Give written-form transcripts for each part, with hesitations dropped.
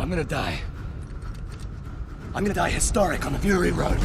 I'm gonna die. I'm gonna die historic on the Fury Road.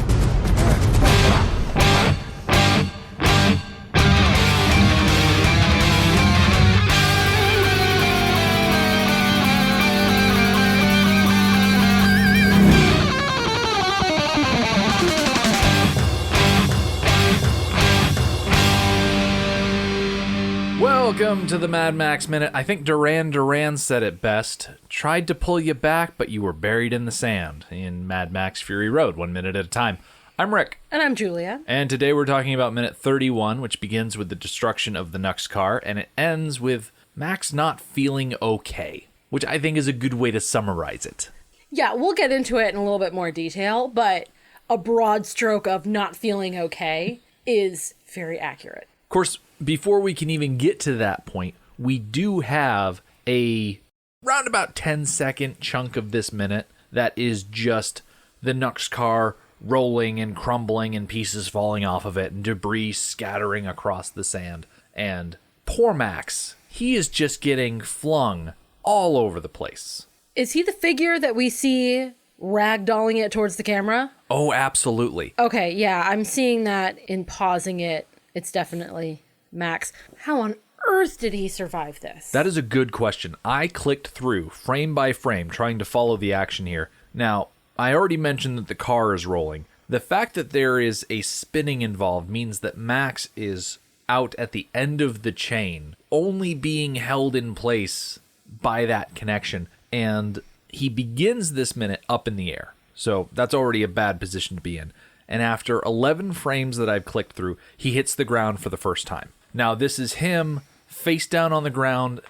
Welcome to the Mad Max Minute. I think Duran said it best. Tried to pull you back, but you were buried in the sand in Mad Max Fury Road, 1 minute at a time. I'm Rick. And I'm Julia. And today we're talking about minute 31, which begins with the destruction of the Nux car, and it ends with Max not feeling okay, which I think is a good way to summarize it. Yeah, we'll get into it in a little bit more detail, but a broad stroke of not feeling okay is very accurate. Of course, before we can even get to that point, we do have a roundabout 10-second chunk of this minute that is just the Nux car rolling and crumbling and pieces falling off of it and debris scattering across the sand. And poor Max, he is just getting flung all over the place. Is he the figure that we see ragdolling it towards the camera? Oh, absolutely. Okay, yeah, I'm seeing that in pausing it. It's definitely Max. How on earth did he survive this? That is a good question. I clicked through frame by frame trying to follow the action here. Now, I already mentioned that the car is rolling. The fact that there is a spinning involved means that Max is out at the end of the chain, only being held in place by that connection. And he begins this minute up in the air. So that's already a bad position to be in. And after 11 frames that I've clicked through, he hits the ground for the first time. Now, this is him face down on the ground.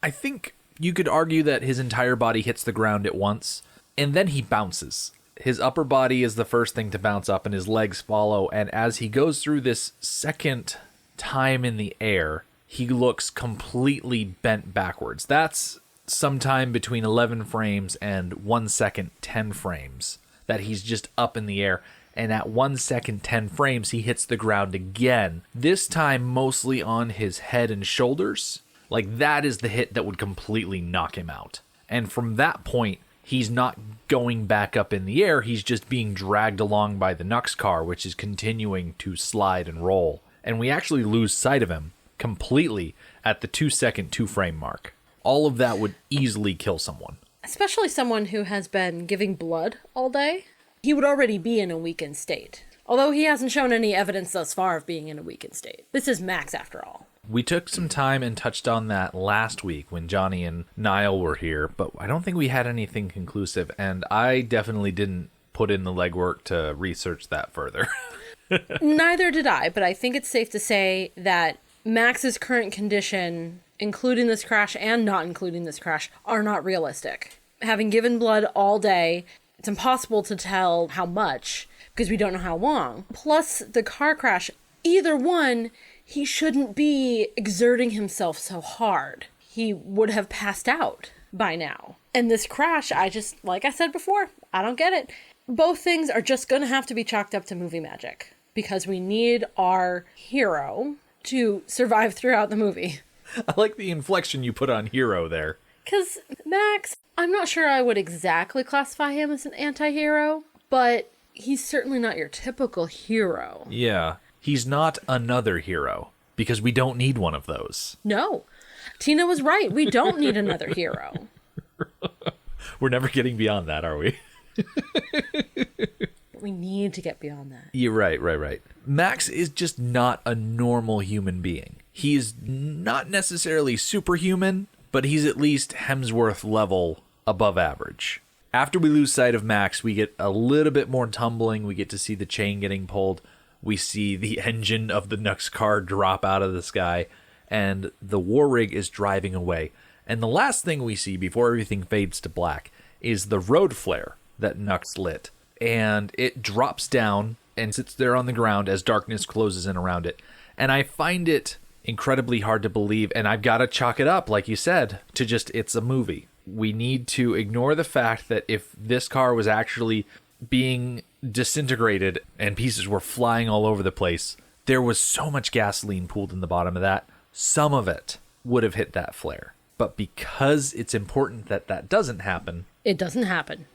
I think you could argue that his entire body hits the ground at once, and then he bounces. His upper body is the first thing to bounce up, and his legs follow. And as he goes through this second time in the air, he looks completely bent backwards. That's sometime between 11 frames and 1 second, 10 frames, that he's just up in the air. And at 1 second, 10 frames, he hits the ground again. This time mostly on his head and shoulders. Like, that is the hit that would completely knock him out. And from that point, he's not going back up in the air. He's just being dragged along by the Nux car, which is continuing to slide and roll. And we actually lose sight of him completely at the 2 second, 2 frame mark. All of that would easily kill someone. Especially someone who has been giving blood all day. He would already be in a weakened state. Although he hasn't shown any evidence thus far of being in a weakened state. This is Max after all. We took some time and touched on that last week when Johnny and Niall were here, but I don't think we had anything conclusive, and I definitely didn't put in the legwork to research that further. Neither did I, but I think it's safe to say that Max's current condition, including this crash and not including this crash, are not realistic. Having given blood all day, it's impossible to tell how much because we don't know how long. Plus, the car crash, either one, he shouldn't be exerting himself so hard. He would have passed out by now. And this crash, like I said before, I don't get it. Both things are just going to have to be chalked up to movie magic because we need our hero to survive throughout the movie. I like the inflection you put on hero there. Because Max, I'm not sure I would exactly classify him as an anti-hero, but he's certainly not your typical hero. Yeah, he's not another hero, because we don't need one of those. No, Tina was right. We don't need another hero. We're never getting beyond that, are we? We need to get beyond that. You're right. Max is just not a normal human being. He's not necessarily superhuman, but he's at least Hemsworth level above average. After we lose sight of Max, we get a little bit more tumbling. We get to see the chain getting pulled. We see the engine of the Nux car drop out of the sky, and the war rig is driving away. And the last thing we see before everything fades to black is the road flare that Nux lit. And it drops down and sits there on the ground as darkness closes in around it. And I find it incredibly hard to believe, and I've got to chalk it up, like you said, to just it's a movie. We need to ignore the fact that if this car was actually being disintegrated and pieces were flying all over the place, there was so much gasoline pooled in the bottom of that, some of it would have hit that flare. But because it's important that that doesn't happen, It doesn't happen.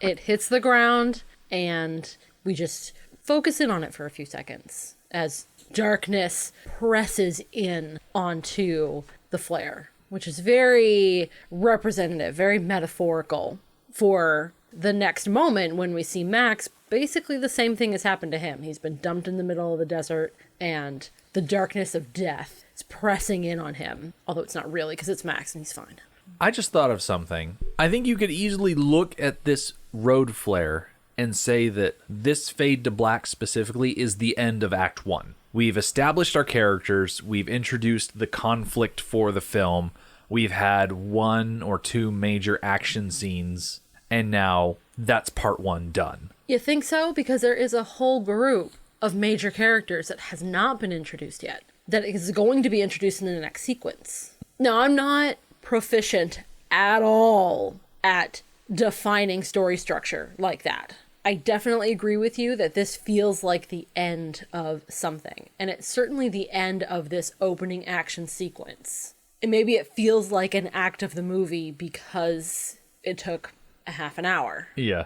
It hits the ground, and we just focus in on it for a few seconds as darkness presses in onto the flare, which is very representative, very metaphorical for the next moment when we see Max. Basically the same thing has happened to him. He's been dumped in the middle of the desert, and the darkness of death is pressing in on him. Although it's not really, because it's Max and he's fine. I just thought of something. I think you could easily look at this road flare and say that this fade to black specifically is the end of Act 1. We've established our characters. We've introduced the conflict for the film. We've had 1 or 2 major action scenes. And now that's part 1 done. You think so? Because there is a whole group of major characters that has not been introduced yet, that is going to be introduced in the next sequence. Now, I'm not proficient at all at defining story structure like that. I definitely agree with you that this feels like the end of something, and it's certainly the end of this opening action sequence. And maybe it feels like an act of the movie because it took a half an hour. Yeah.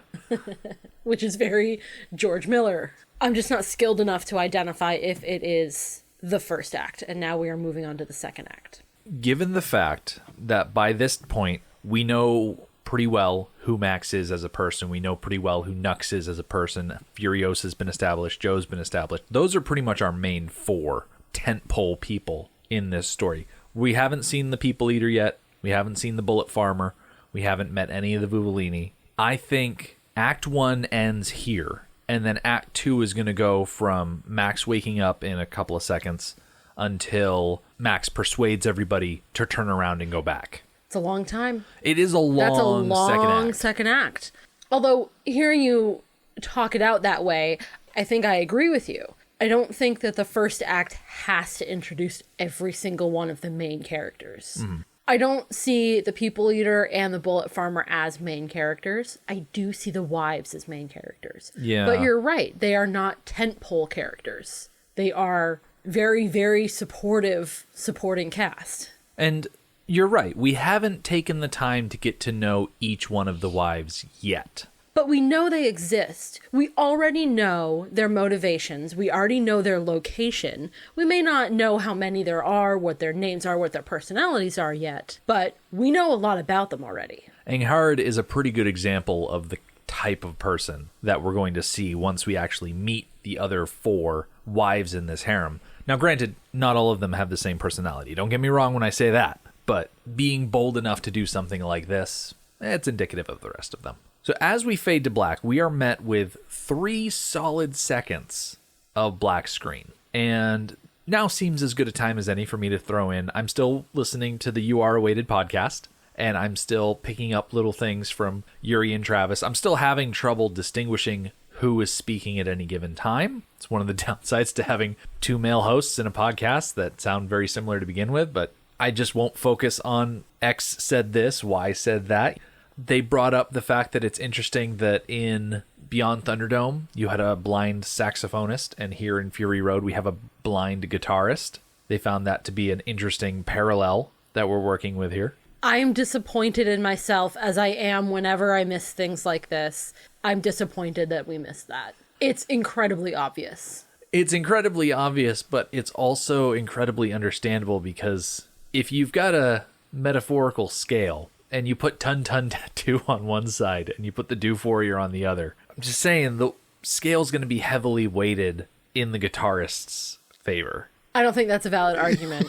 Which is very George Miller. I'm just not skilled enough to identify if it is the first act, and now we are moving on to the second act. Given the fact that by this point, we know pretty well who Max is as a person. We know pretty well who Nux is as a person. Furiosa's been established. Joe's been established. Those are pretty much our main 4 tentpole people in this story. We haven't seen the People Eater yet. We haven't seen the Bullet Farmer. We haven't met any of the Vuvolini. I think Act 1 ends here. And then Act 2 is going to go from Max waking up in a couple of seconds until Max persuades everybody to turn around and go back. It's a long time. It is a long second act. Although, hearing you talk it out that way, I think I agree with you. I don't think that the first act has to introduce every single one of the main characters. Mm. I don't see the People Eater and the Bullet Farmer as main characters. I do see the wives as main characters. Yeah. But you're right. They are not tentpole characters. They are very, very supporting cast. And you're right. We haven't taken the time to get to know each one of the wives yet. But we know they exist. We already know their motivations. We already know their location. We may not know how many there are, what their names are, what their personalities are yet, but we know a lot about them already. Anghard is a pretty good example of the type of person that we're going to see once we actually meet the other 4 wives in this harem. Now, granted, not all of them have the same personality. Don't get me wrong when I say that, but being bold enough to do something like this, it's indicative of the rest of them. So as we fade to black, we are met with 3 solid seconds of black screen. And now seems as good a time as any for me to throw in. I'm still listening to the You Are Awaited podcast, and I'm still picking up little things from Yuri and Travis. I'm still having trouble distinguishing who is speaking at any given time. It's one of the downsides to having 2 male hosts in a podcast that sound very similar to begin with, but I just won't focus on X said this, Y said that. They brought up the fact that it's interesting that in Beyond Thunderdome, you had a blind saxophonist, and here in Fury Road, we have a blind guitarist. They found that to be an interesting parallel that we're working with here. I am disappointed in myself, as I am whenever I miss things like this. I'm disappointed that we missed that. It's incredibly obvious. It's incredibly obvious, but it's also incredibly understandable because if you've got a metaphorical scale and you put Tun Tun Tattoo on one side and you put the Doof Warrior on the other, I'm just saying the scale's going to be heavily weighted in the guitarist's favor. I don't think that's a valid argument.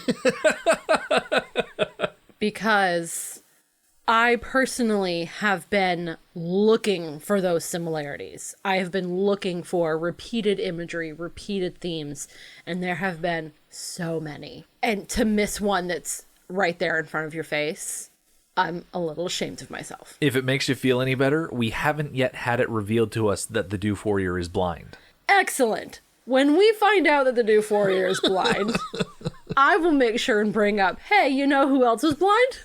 Because I personally have been looking for those similarities. I have been looking for repeated imagery, repeated themes, and there have been so many. And to miss one that's right there in front of your face, I'm a little ashamed of myself. If it makes you feel any better, we haven't yet had it revealed to us that the Doof Warrior is blind. Excellent. When we find out that the Doof Warrior is blind, I will make sure and bring up, hey, you know who else is blind?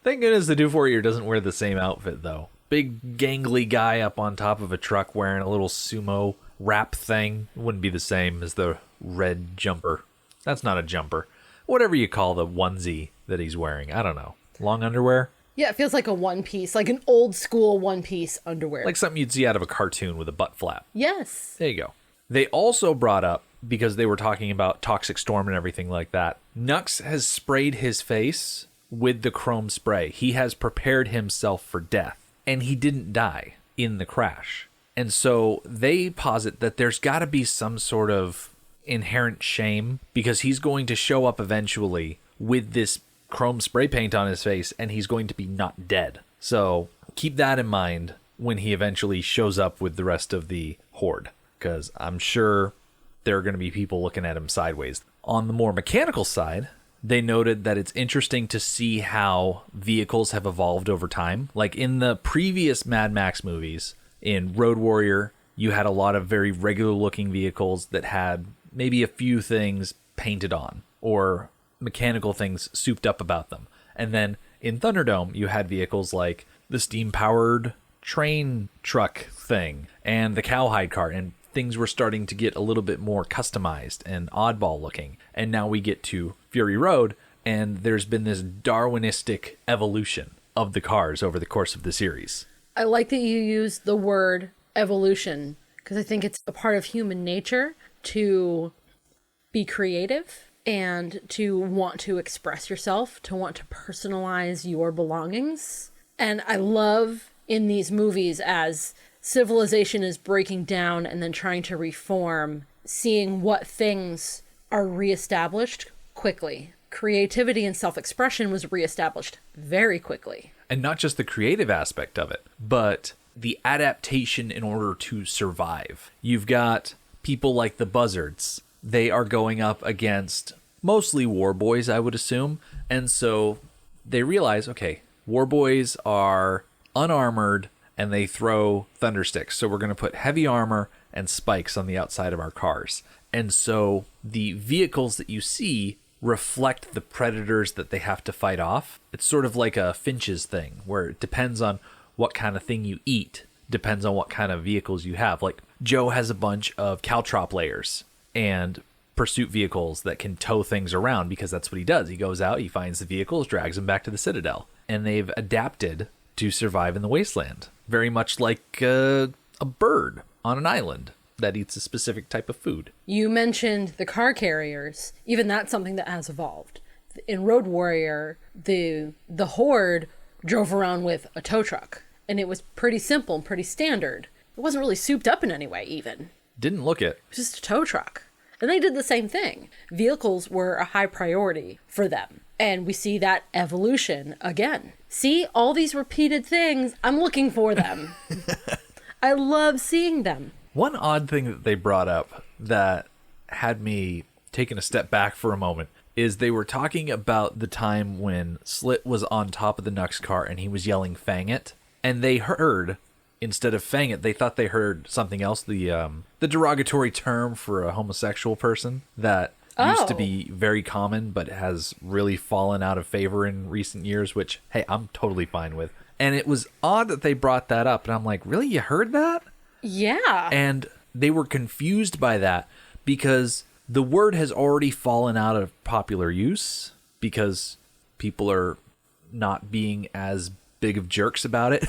Thank goodness the Doof Warrior doesn't wear the same outfit, though. Big, gangly guy up on top of a truck wearing a little sumo wrap thing. Wouldn't be the same as the red jumper. That's not a jumper. Whatever you call the onesie that he's wearing. I don't know. Long underwear? Yeah, it feels like a one piece, like an old school one piece underwear. Like something you'd see out of a cartoon with a butt flap. Yes. There you go. They also brought up, because they were talking about Toxic Storm and everything like that, Nux has sprayed his face with the chrome spray. He has prepared himself for death, and he didn't die in the crash. And so they posit that there's got to be some sort of inherent shame, because he's going to show up eventually with this chrome spray paint on his face, and he's going to be not dead. So keep that in mind when he eventually shows up with the rest of the horde, because I'm sure there are going to be people looking at him sideways. On the more mechanical side, they noted that it's interesting to see how vehicles have evolved over time. Like in the previous Mad Max movies, in Road Warrior, you had a lot of very regular looking vehicles that had maybe a few things painted on or mechanical things souped up about them. And then in Thunderdome, you had vehicles like the steam-powered train truck thing and the cowhide car, and things were starting to get a little bit more customized and oddball looking. And now we get to Fury Road, and there's been this Darwinistic evolution of the cars over the course of the series. I like that you use the word evolution, because I think it's a part of human nature to be creative and to want to express yourself, to want to personalize your belongings. And I love in these movies, as civilization is breaking down and then trying to reform, seeing what things are reestablished quickly. Creativity and self-expression was reestablished very quickly. And not just the creative aspect of it, but the adaptation in order to survive. You've got people like the Buzzards. They are going up against mostly war boys, I would assume. And so they realize, okay, war boys are unarmored and they throw thundersticks. So we're going to put heavy armor and spikes on the outside of our cars. And so the vehicles that you see reflect the predators that they have to fight off. It's sort of like a Finch's thing, where it depends on what kind of thing you eat, depends on what kind of vehicles you have. Like Joe has a bunch of caltrop layers and pursuit vehicles that can tow things around, because that's what he does. He goes out, he finds the vehicles, drags them back to the Citadel. And they've adapted to survive in the wasteland. Very much like a bird on an island that eats a specific type of food. You mentioned the car carriers. Even that's something that has evolved. In Road Warrior, the Horde drove around with a tow truck, and it was pretty simple and pretty standard. It wasn't really souped up in any way, even. Didn't look it. It was just a tow truck. And they did the same thing. Vehicles were a high priority for them. And we see that evolution again. See, all these repeated things, I'm looking for them. I love seeing them. One odd thing that they brought up that had me taking a step back for a moment is they were talking about the time when Slit was on top of the Nux car and he was yelling "Fang it," and they heard, instead of "Fang it," they thought they heard something else, the derogatory term for a homosexual person that used to be very common but has really fallen out of favor in recent years, which, hey, I'm totally fine with. And it was odd that they brought that up, and I'm like, really? You heard that? Yeah. And they were confused by that because the word has already fallen out of popular use because people are not being as big of jerks about it.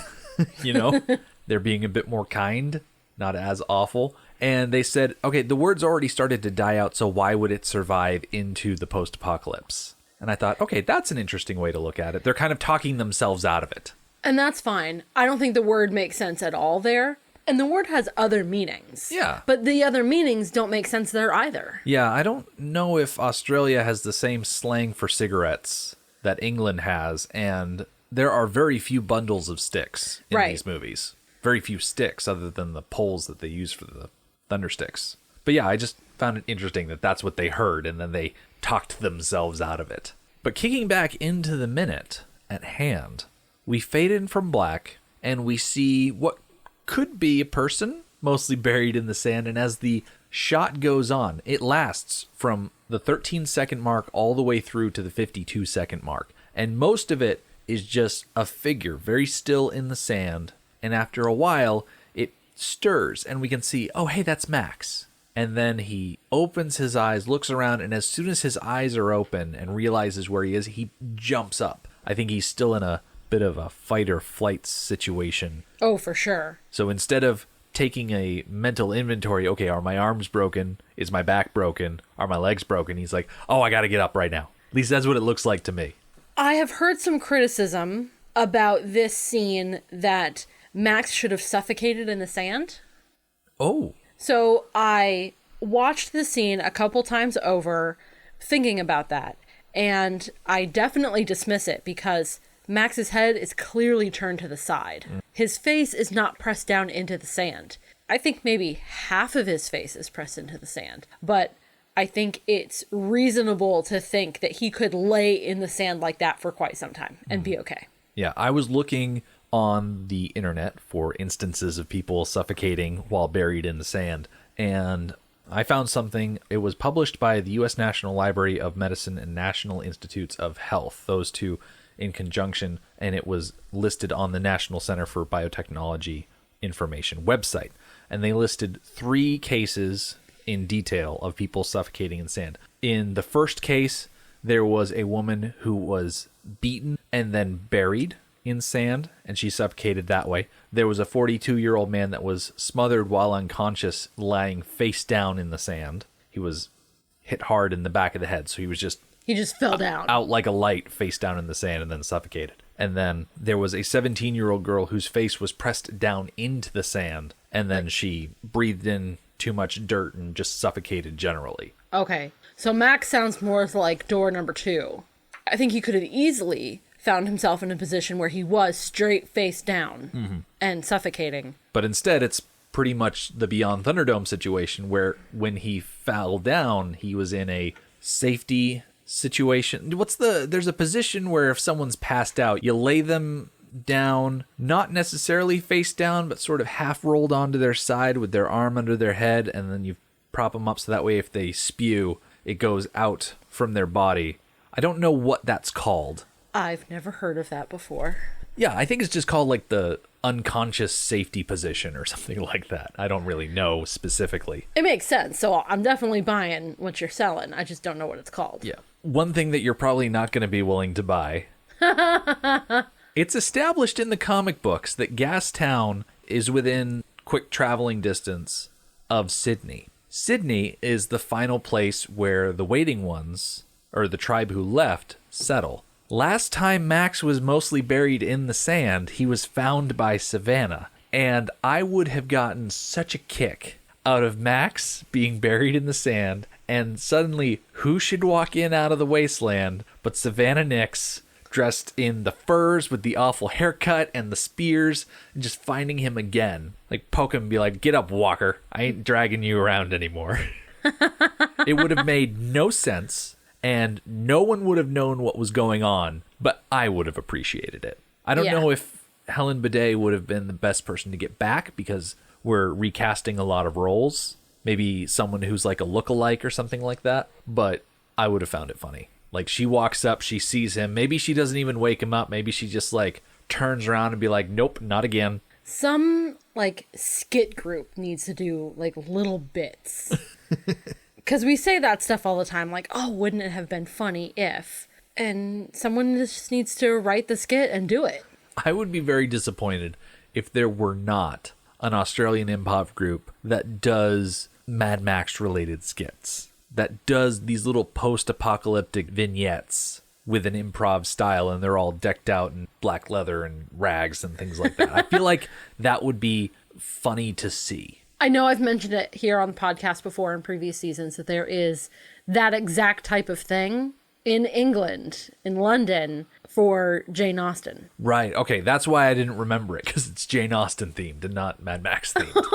You know, they're being a bit more kind, not as awful. And they said, okay, the word's already started to die out, so why would it survive into the post-apocalypse? And I thought, okay, that's an interesting way to look at it. They're kind of talking themselves out of it. And that's fine. I don't think the word makes sense at all there. And the word has other meanings. Yeah. But the other meanings don't make sense there either. Yeah, I don't know if Australia has the same slang for cigarettes that England has, and there are very few bundles of sticks in these movies. Very few sticks other than the poles that they use for the thundersticks. But yeah, I just found it interesting that that's what they heard, and then they talked themselves out of it. But kicking back into the minute at hand, we fade in from black, and we see what could be a person, mostly buried in the sand, and as the shot goes on, it lasts from the 13-second mark all the way through to the 52-second mark. And most of it is just a figure, very still in the sand, and after a while, it stirs, and we can see, oh, hey, that's Max. And then he opens his eyes, looks around, and as soon as his eyes are open and realizes where he is, he jumps up. I think he's still in a bit of a fight or flight situation. Oh, for sure. So instead of taking a mental inventory, okay, are my arms broken? Is my back broken? Are my legs broken? He's like, oh, I got to get up right now. At least that's what it looks like to me. I have heard some criticism about this scene that Max should have suffocated in the sand. Oh. So I watched the scene a couple times over thinking about that. And I definitely dismiss it because Max's head is clearly turned to the side. His face is not pressed down into the sand. I think maybe half of his face is pressed into the sand. But I think it's reasonable to think that he could lay in the sand like that for quite some time and be okay. Yeah, I was looking on the internet for instances of people suffocating while buried in the sand, and I found something. It was published by the U.S. National Library of Medicine and National Institutes of Health, those two in conjunction, and it was listed on the National Center for Biotechnology Information website. And they listed 3 cases in detail of people suffocating in sand. In the first case, there was a woman who was beaten and then buried in sand, and she suffocated that way. There was a 42-year-old man that was smothered while unconscious, lying face down in the sand. He was hit hard in the back of the head, so he just fell down. Out like a light, face down in the sand, and then suffocated. And then there was a 17-year-old girl whose face was pressed down into the sand, and then she breathed in too much dirt and just suffocated generally. Okay, so Max sounds more like door number 2. I think he could have easily found himself in a position where he was straight face down and suffocating. But instead, it's pretty much the Beyond Thunderdome situation where when he fell down, he was in a safety situation. There's a position where if someone's passed out, you lay them down, not necessarily face down, but sort of half rolled onto their side with their arm under their head, and then you prop them up so that way if they spew, it goes out from their body. I don't know what that's called. I've never heard of that before. Yeah, I think it's just called like the unconscious safety position or something like that. I don't really know specifically. It makes sense. So I'm definitely buying what you're selling. I just don't know what it's called. Yeah. One thing that you're probably not going to be willing to buy. It's established in the comic books that Gastown is within quick traveling distance of Sydney. Sydney is the final place where the waiting ones, or the tribe who left, settle. Last time Max was mostly buried in the sand, he was found by Savannah. And I would have gotten such a kick out of Max being buried in the sand, and suddenly, who should walk in out of the wasteland but Savannah Nix, dressed in the furs with the awful haircut and the spears, and just finding him again. Like, poke him and be like, get up, Walker. I ain't dragging you around anymore. It would have made no sense, and no one would have known what was going on, but I would have appreciated it. I don't know if Helen Bidet would have been the best person to get back because we're recasting a lot of roles. Maybe someone who's like a lookalike or something like that, but I would have found it funny. Like, she walks up, she sees him. Maybe she doesn't even wake him up. Maybe she just like turns around and be like, nope, not again. Some like skit group needs to do like little bits. Because we say that stuff all the time, like, oh, wouldn't it have been funny if? And someone just needs to write the skit and do it. I would be very disappointed if there were not an Australian improv group that does Mad Max related skits, that does these little post-apocalyptic vignettes with an improv style, and they're all decked out in black leather and rags and things like that. I feel like that would be funny to see. I know I've mentioned it here on the podcast before in previous seasons that there is that exact type of thing in England, in London, for Jane Austen. Right. Okay. That's why I didn't remember it, because it's Jane Austen themed and not Mad Max themed.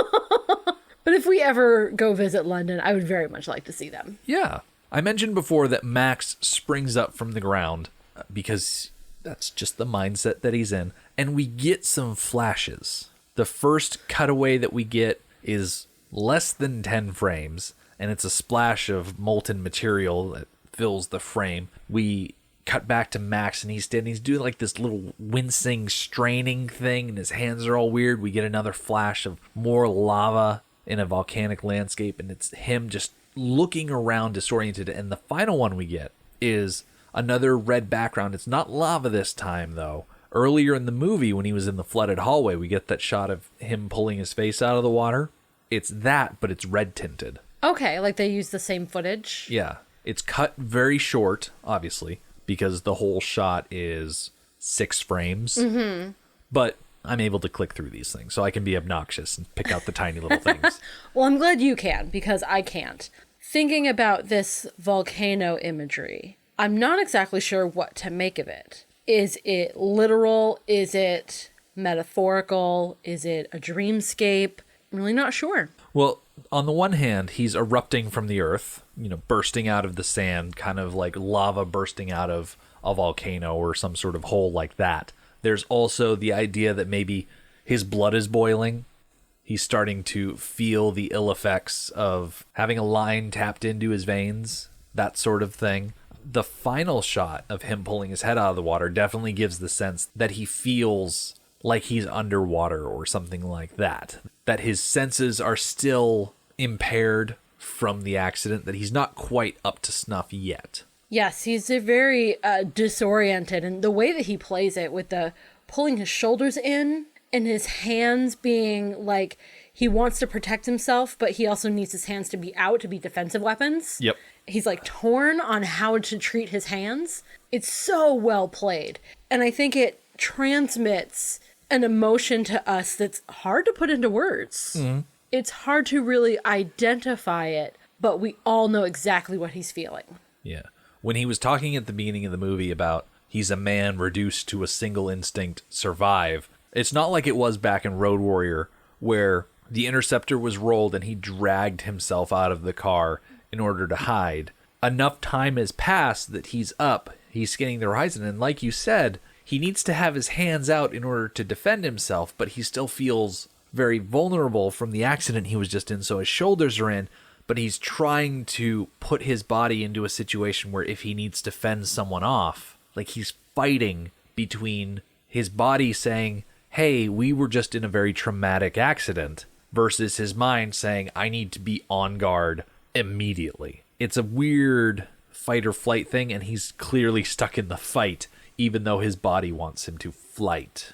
But if we ever go visit London, I would very much like to see them. Yeah. I mentioned before that Max springs up from the ground because that's just the mindset that he's in. And we get some flashes. The first cutaway that we get is less than 10 frames, and it's a splash of molten material that fills the frame. We cut back to Max, and he's doing like this little wincing, straining thing, and his hands are all weird. We get another flash of more lava in a volcanic landscape, and it's him just looking around disoriented. And the final one we get is another red background. It's not lava this time, though, Earlier in the movie, when he was in the flooded hallway, we get that shot of him pulling his face out of the water. It's that, but it's red tinted. Okay, like they use the same footage. Yeah. It's cut very short, obviously, because the whole shot is 6 frames. Mm-hmm. But I'm able to click through these things, so I can be obnoxious and pick out the tiny little things. Well, I'm glad you can, because I can't. Thinking about this volcano imagery, I'm not exactly sure what to make of it. Is it literal? Is it metaphorical? Is it a dreamscape? I'm really not sure. Well, on the one hand, he's erupting from the earth, bursting out of the sand, kind of like lava bursting out of a volcano or some sort of hole like that. There's also the idea that maybe his blood is boiling. He's starting to feel the ill effects of having a line tapped into his veins, that sort of thing. The final shot of him pulling his head out of the water definitely gives the sense that he feels like he's underwater or something like that. That his senses are still impaired from the accident, that he's not quite up to snuff yet. Yes, he's a very disoriented, and the way that he plays it with the pulling his shoulders in and his hands being like he wants to protect himself, but he also needs his hands to be out to be defensive weapons. Yep. He's like torn on how to treat his hands. It's so well played. And I think it transmits an emotion to us that's hard to put into words. Mm-hmm. It's hard to really identify it, but we all know exactly what he's feeling. Yeah. When he was talking at the beginning of the movie about he's a man reduced to a single instinct, survive, it's not like it was back in Road Warrior where the interceptor was rolled and he dragged himself out of the car in order to hide. Enough time has passed that he's up, he's scanning the horizon, and like you said, he needs to have his hands out in order to defend himself, but he still feels very vulnerable from the accident he was just in, so his shoulders are in, but he's trying to put his body into a situation where if he needs to fend someone off, like he's fighting between his body saying, hey, we were just in a very traumatic accident, versus his mind saying, I need to be on guard immediately. It's a weird fight or flight thing, and he's clearly stuck in the fight, even though his body wants him to flight.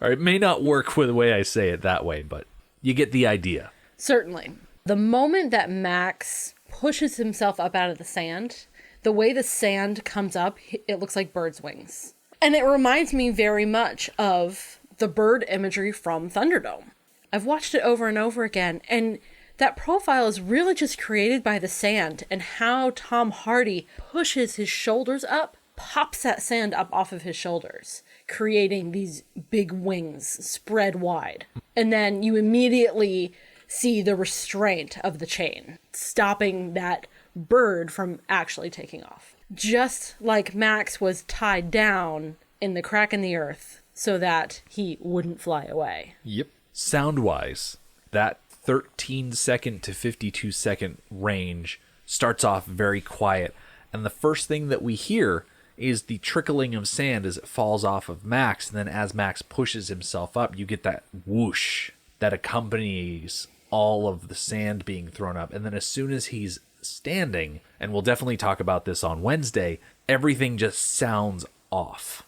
Or it may not work with the way I say it that way, but you get the idea. Certainly. The moment that Max pushes himself up out of the sand, the way the sand comes up, it looks like birds' wings. And it reminds me very much of the bird imagery from Thunderdome. I've watched it over and over again, and that profile is really just created by the sand and how Tom Hardy pushes his shoulders up, pops that sand up off of his shoulders, creating these big wings spread wide. And then you immediately see the restraint of the chain, stopping that bird from actually taking off. Just like Max was tied down in the crack in the earth so that he wouldn't fly away. Yep. Sound-wise, that 13-second to 52-second range starts off very quiet, and the first thing that we hear is the trickling of sand as it falls off of Max, and then as Max pushes himself up, you get that whoosh that accompanies all of the sand being thrown up, and then as soon as he's standing, and we'll definitely talk about this on Wednesday, everything just sounds off.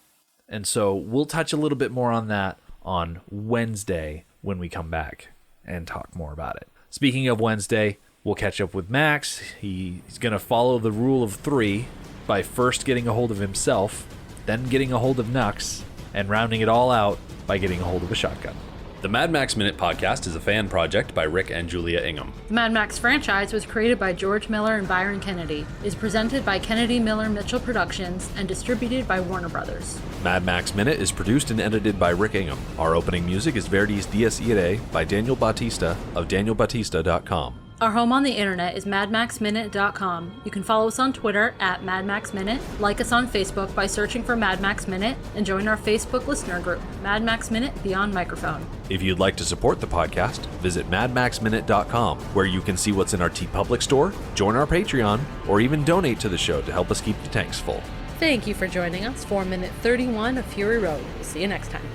And so we'll touch a little bit more on that on Wednesday when we come back and talk more about it. Speaking of Wednesday, we'll catch up with Max. He's going to follow the rule of 3 by first getting a hold of himself, then getting a hold of Nux, and rounding it all out by getting a hold of a shotgun. The Mad Max Minute podcast is a fan project by Rick and Julia Ingham. The Mad Max franchise was created by George Miller and Byron Kennedy, is presented by Kennedy Miller Mitchell Productions, and distributed by Warner Brothers. Mad Max Minute is produced and edited by Rick Ingham. Our opening music is Verdi's Dies Irae by Daniel Bautista of danielbautista.com. Our home on the internet is madmaxminute.com. You can follow us on Twitter at madmaxminute, like us on Facebook by searching for Mad Max Minute, and join our Facebook listener group, Mad Max Minute Beyond Microphone. If you'd like to support the podcast, visit madmaxminute.com, where you can see what's in our TeePublic store, join our Patreon, or even donate to the show to help us keep the tanks full. Thank you for joining us for Minute 31 of Fury Road. We'll see you next time.